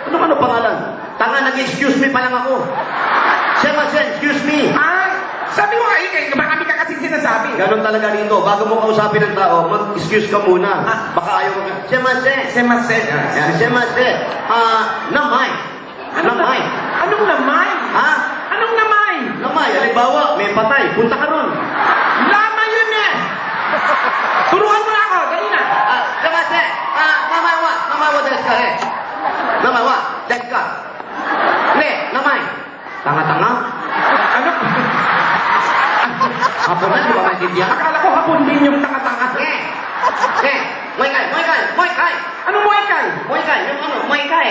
Ano pangalan? Tanga, nag-excuse me pa lang ako. Semasen, excuse me. Ay, sabi mo kayo, marami ka kasing sinasabi. Ganon talaga dito. Bago mo kausapin ng tao, mag-excuse ka muna. Baka ayaw mo ka. Semasen. Semasen. Yan, semasen. Namay. Namay. Anong namay? Ha? Anong namay? Namay, halimbawa, may patay. Punta ka ron. Lama yun eh! Turuan mo na ako, dali na. Semasen. Namawa. Namawa desu ka eh. Namawa desu ka. Ne, namay. Tanga-tanga. Ano? Hapon na, di ba maintindihan? Akala ko hapon din yung tanga-tanga. Muay Thai, Muay Thai, Muay Thai. Anong Muay Thai? Muay Thai, yung ano, Muay Thai.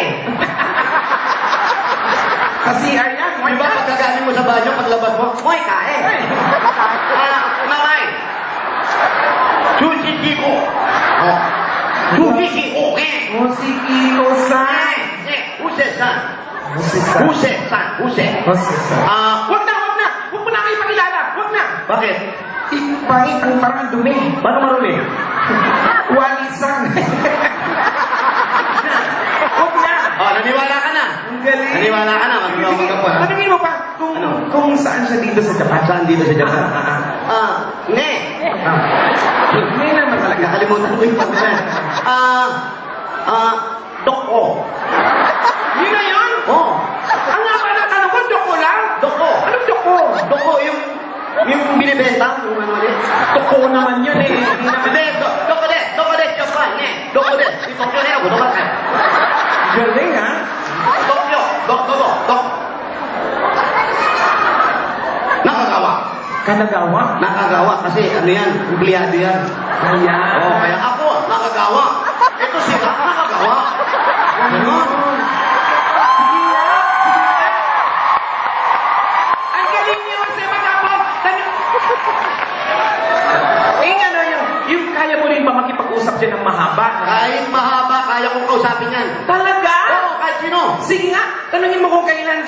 Sa CR yan, Muay Di ba Thai. pagkagaling mo sa banyo, paglabas mo, Muay Thai. Mamay. Sushi Chico. Sushi Chico, O si Kiko-san. Use-san. Use-san. Use-san. Use. Use-san. Wag na. Huwag mo na kayo pakilala. Huwag na. Bakit? Pangit ang parang dumi. Paano marumi? Walisan. Huwag na. Naniwala ka na. Ang galing. Naniwala ka na. Mag-iwag ka pa. Tanungin mo pa kung saan siya dito sa Japan. Saan dito sa Japan? Ne. Hindi naman talaga. Nakalimutan ko yung pangalan. Doko. Yun na yun? Oh. Ang nga pala tanong ko, doko lang? Doko. Anong doko? Doko yung binibenta. Yung ano ulit. Doko naman yun eh. Hindi, doko de, Japan, ne. Doko de. Tokyo na ako, doko ka. Galing ha? Tokyo, dok. Nakagawa kasi ano yan, empleyado yan. Ayan. Kaya ako, nakagawa. Ito sila, nakagawa. Ganon. Ang galing niyo kasi magapon. Ano yung kaya mo rin ba makipag-usap dyan ng mahaba? Kahit mahaba, kaya kong kausapin yan. Talaga? Oo, kahit sino. Sige nga, tanungin mo kung kailan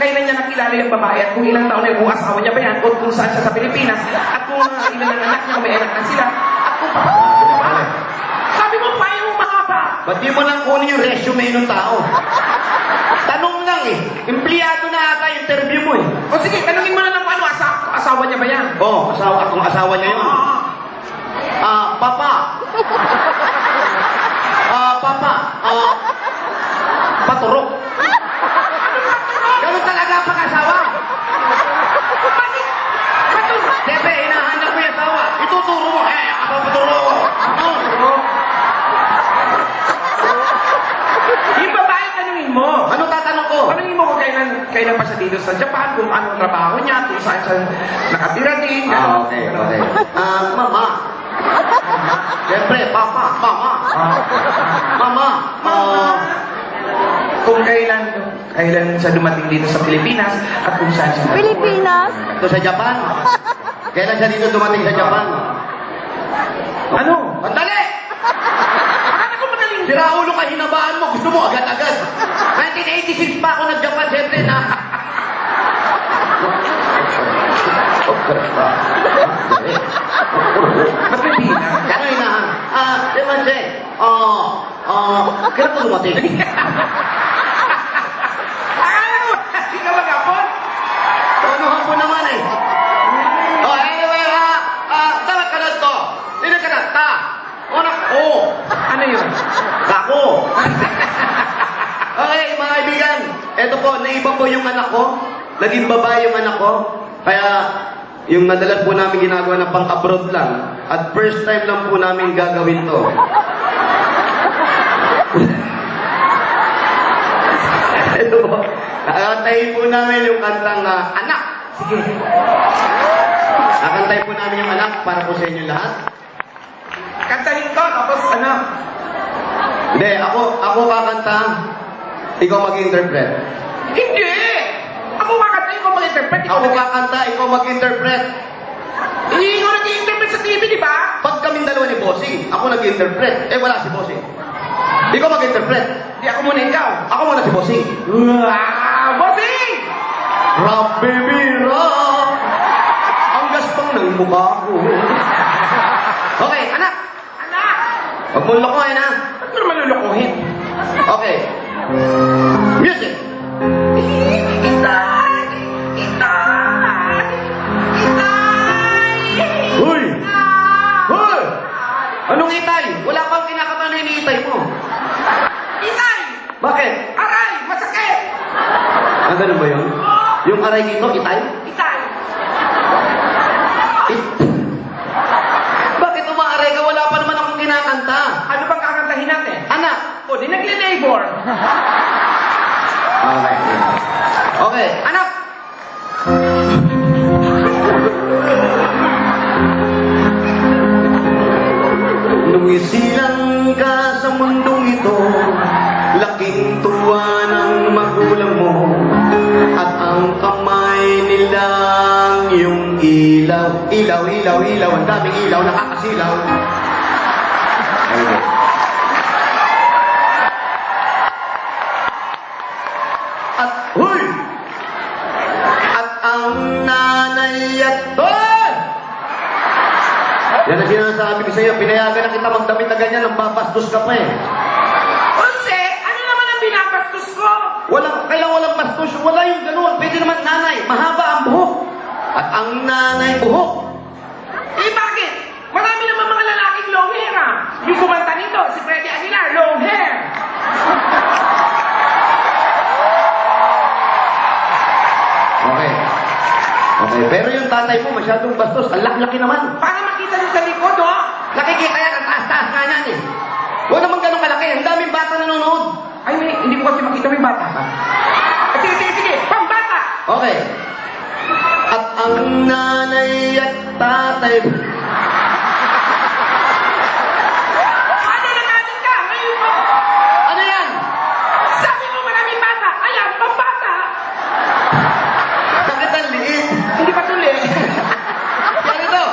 niya nakilala yung babae at kung ilang taon na yung asawa niya ba yan o kung saan siya sa Pilipinas at kung ilan ang anak niya, kung may anak na sila at kung diba? Sabi mo pa yung mahaba. Ba't di mo lang kunin yung resume ng tao? Tanong lang eh. Empleyado na ata yung interview mo eh. O sige, tanungin mo na lang kung ano, asawa niya ba yan? Oo, kung asawa niya yun. Papa. Paturok. Ganun talaga pag-asawa. Bakit? Paturok. Siyempre, hinahanap ko yung asawa. Ituturo mo. Ako paturok. Yung babae, tanungin mo. Ano tatanong ko? Tanungin mo kung kailan pa siya dito sa Japan, kung anong trabaho niya, kung saan siya nakatira din. Okay. Mama. Siyempre, papa, mama. Kung kailan siya dumating dito sa Pilipinas at kung saan siya Pilipinas? Ito sa Japan. Kailan siya dito dumating sa Japan? Ano? Andali! Akala ko madaling Sira ulo ka, hinabaan mo. Gusto mo agad-agad. 1986 pa ako nag-Japan, siyempre na. Mas may bilang. Ano inahan? Diman siya. Kailan ko dumating? Hindi ka mag-apon? Ano hapon naman eh. Anyway, tara ka na to. Hindi ka na, ta. Anak ko. Ano yun? Kako. Okay, mga kaibigan. Ito po, naiba po yung anak ko. Naging babae yung anak ko. Kaya, yung madalas po namin ginagawa na pang-abroad lang. At first time lang po namin gagawin to. Ito po. Nakantayin po namin yung kantang anak. Sige. Nakantayin po namin yung anak para po sa inyo lahat. Kantahin ko, tapos ano? Hindi, ako kakanta. Ikaw mag-interpret. Hindi! Ako kakanta, ikaw mag-interpret. Ako kakanta, ikaw mag-interpret. Hindi ko nag-interpret sa TV, di ba? Pag kaming dalawa ni Bossing, ako nag-interpret. Wala si Bossing. Ikaw mag-interpret. Di ako muna ikaw. Ako muna si Bossing. Wow! Bossing! Rabbi Bira, ang gaspang ng mukha ko. Okay, anak. Anak! Huwag mo lokohin, ha? Ba't mo naman lulukuhin? Okay. Bakit? Aray! Masakit! Ah, ganun ba yun? Yung aray dito, itay? Itay! Bakit umaaray ka? Wala pa naman akong kinakanta. Ano bang kakantahin natin? Anak! O, di nagle-labor. Okay. Okay, anak! Nung isilang ka sa mundong ito, laking tuwa ng magulang mo, at ang kamay nilang yung ilaw. Ilaw, ilaw, ilaw, ang daming ilaw, nakakasilaw. Ayun. At, huy! At ang nanay at doon! Yan ang sinasabi ko sa iyo, pinayagan na kita magdamit na ganyan, nang babastos ka pa eh. Jose, ano naman ang binabastos ko? Kailang walang bastos, wala yung gano'n. Pwede naman nanay, mahaba ang buhok. At ang nanay buhok. Eh, bakit? Marami naman mga lalaking long hair, ah. Yung kumanta nito, si Freddy Aguilar, long hair. Okay. Okay, pero yung tatay mo masyadong bastos, ang laki-laki naman. Para makita niyo sa likod, oh. Nakikita yan, ang taas-taas nga yan eh. Huwag naman ganun kalaki, ang daming bata nanonood. Ay, hindi ko kasi makita may bata pa. Sige, sige, sige. Pambata! Okay. At ang nanay at tatay... Ano na natin ka? Ngayon mo. Ano yan? Sabi mo maraming bata. Ayan, pambata. Sakit ang liit. Hindi pa tuloy. Yan ito.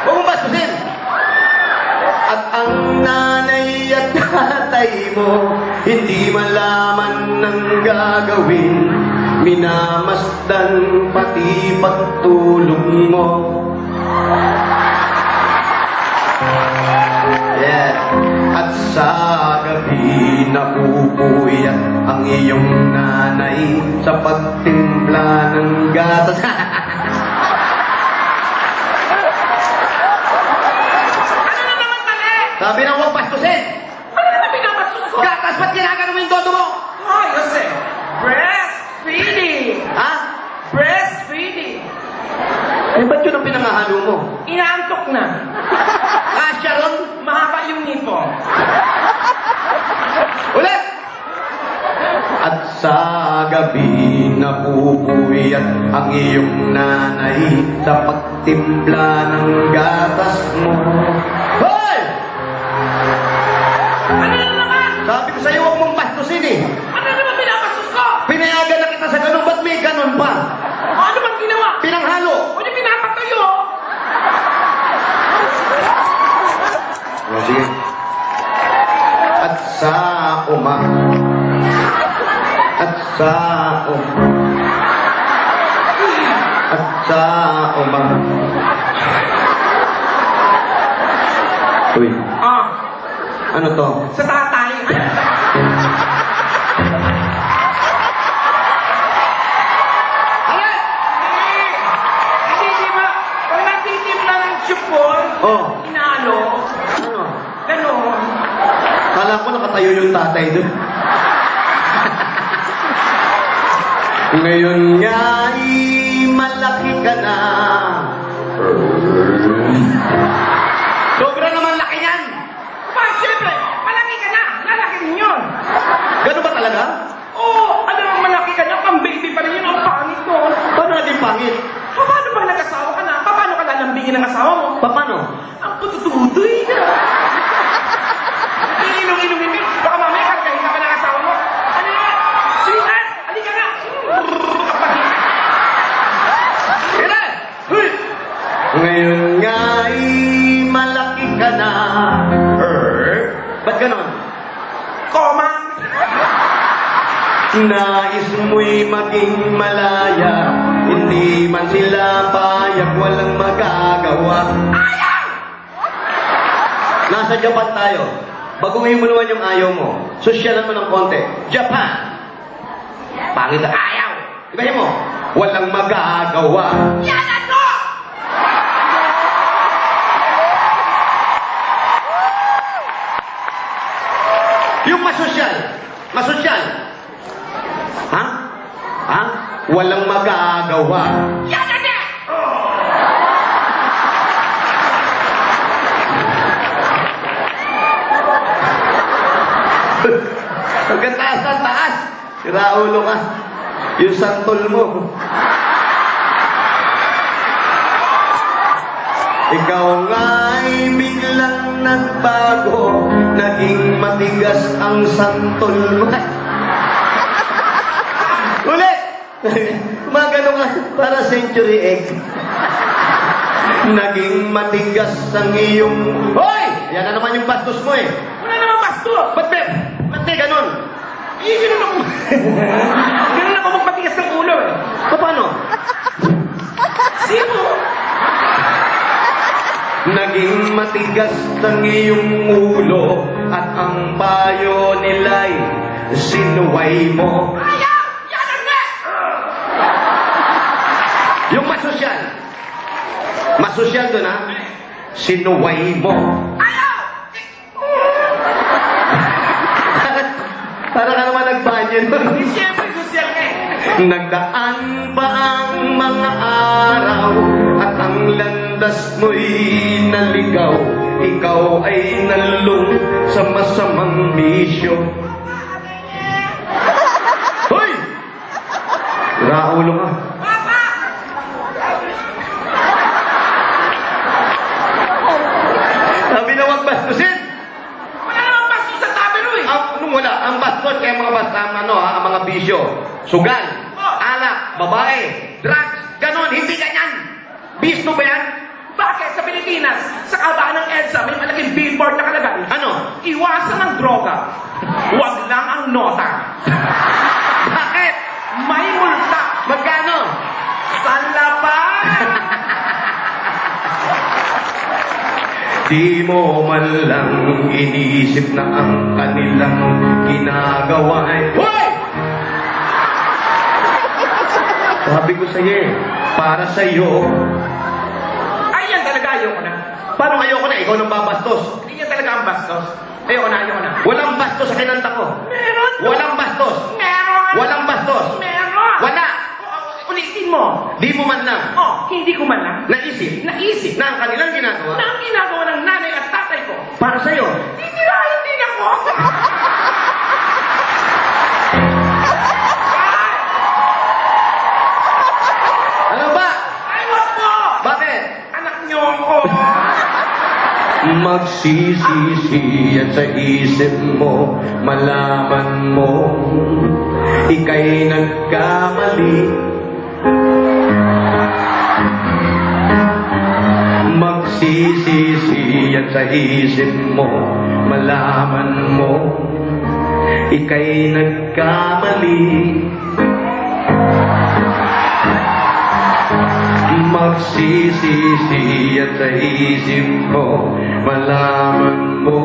Huwag mong bastusin. At ang nanay at tatay mo, hindi malaman ng gagawin. Minamasdan pati pagtulog mo. Yes. At sa gabi napupuyat ang iyong nanay sa pagtimpla ng gatas. Ano na naman mali? Sabi na huwag bastusin. Ano na binabastos ko? Gatas, ba't ginagano mo yung todo mo? Ay, Jose. Breastfeeding. Ha? Breastfeeding. Eh, ba't yun ang pinangahalo mo? Inaantok na. Kasya ron? Mahaba yung nipo. Ulit! At sa gabi napupuyat ang iyong nanay sa pagtimpla ng gatas mo. Hoy! Ano na naman? Sabi ko sa'yo, huwag mong bastusin eh. Ano naman binabastos ko? Pinayagan na kita sa ganun, ba't may ganun pa? O, ano bang ginawa? Pinanghalo! O, di pinapatayo. O, sige. At sa uma. At sa At sa uma. Uy, Ah, ano to? sa tatay. Ayan! Hindi, di ba? Pag nagtitimpla ng chupon, Oh, inalo, ano? gano'n. Kala ko nakatayo yung tatay doon. Ngayon nga malaki ka na. Sobra naman laki niyan. Pa, siyempre, malaki ka na. Lalaki rin yun. Gano'n ba talaga? Oo, ano naman malaki ka na, pang baby pa rin yun. Ang pangit mo. Paano naging pangit? Paano ba nag-asawa ka na? Paano ka lalambingin ng asawa mo? Paano? Ang putututoy na. Iinong-inongin mo. Baka mamaya kargahin ka pa ng asawa mo. Ano yan? Sweetheart, halika nga. Kapatid. Kailan? Huy! Ngayon nga malaki ka na. Ba't ganon? Koma. Nais mo'y maging malaya, hindi man sila payag, walang magagawa. Ayaw! Nasa Japan tayo. Baguhin mo naman yung ayaw mo. Sosyalan mo ng konti. Japan! Pangit na ayaw! Ibahin mo, walang magagawa. Yan ano? Yung masosyal, Masosyal. Ha? Ha? Walang magagawa. Yan na na! Hanggang taas na taas. Sira ulo ka. Yung santol mo. Ikaw nga'y biglang nagbago. Naging matigas ang santol mo. Ulit! Magano ka para century egg. Naging matigas ang iyong... Hoy! Yan na naman yung bastos mo eh. Wala naman basto! Ba't di ganun? Ganun ako. Ganun ako magpatigas ng ulo eh. Paano? Sino? Naging matigas ang iyong ulo at ang payo nila'y sinuway mo. Ayaw! Yan na nga! Yung masosyal. Masosyal doon ha? Sinuway mo. Ayaw! Para ka naman nagbanyo nun. Siyempre, sosyal ka eh. Nagdaan pa ang mga araw at ang landas mo'y naligaw. Ikaw ay nalung sa masamang bisyo. Hoy! Raulo ka. Papa! Sabi na wag bastusin. Wala naman basto sa tabero eh. Nung wala, ang bastos kaya mga ang mga bisyo. Sugal, alak, babae, drugs, ganon, hindi ganyan. Bisno ba yan? Bakit sa Pilipinas, sa kabaan ng EDSA, may malaking billboard na kalagay? Ano? Iwasan ang droga. Huwag lang ang nota. Bakit? May multa. Magkano? Sanlapan! Di mo man lang inisip na ang kanilang ginagawa ay... Hoy! Sabi ko sa'yo eh, para sa'yo. Ay, yan talaga ayoko na. Paano ayoko na? Ikaw nang babastos. Hindi yan talaga ang bastos. Ayoko na, ayoko na. Walang bastos sa kinanta ko. Meron! Walang bastos. Meron! Walang bastos. Meron! Wala. Ulitin mo. Di mo man lang Oh, hindi ko man lang naisip naisip na ang kanilang ginagawa na ang ginagawa ng nanay at tatay ko. para sa'yo. Titirahin din ako! Ano ba? Ay, wag po! Bakit? Anak niyo ako! Magsisisi at sa isip mo, malaman mo, ika'y nagkamali. Magsisisi at sa isip mo, malaman mo, ika'y nagkamali. Magsisisi at sa isip mo, malaman mo,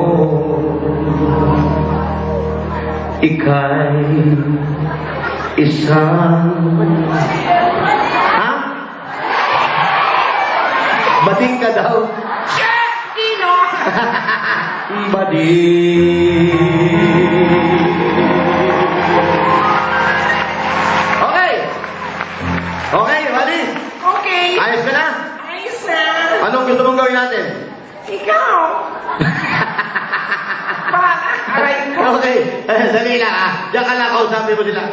ika'y isang... Ha? Bading ka daw? Chef! Tino! Bading. Okay. Okay, Bading. Okay! Ayos ka na? Ayos na! Anong gusto mong gawin natin? Ikaw! Para! Aray ko! Okay, dali lang ah. Diyan ka lang, kausapin mo sila.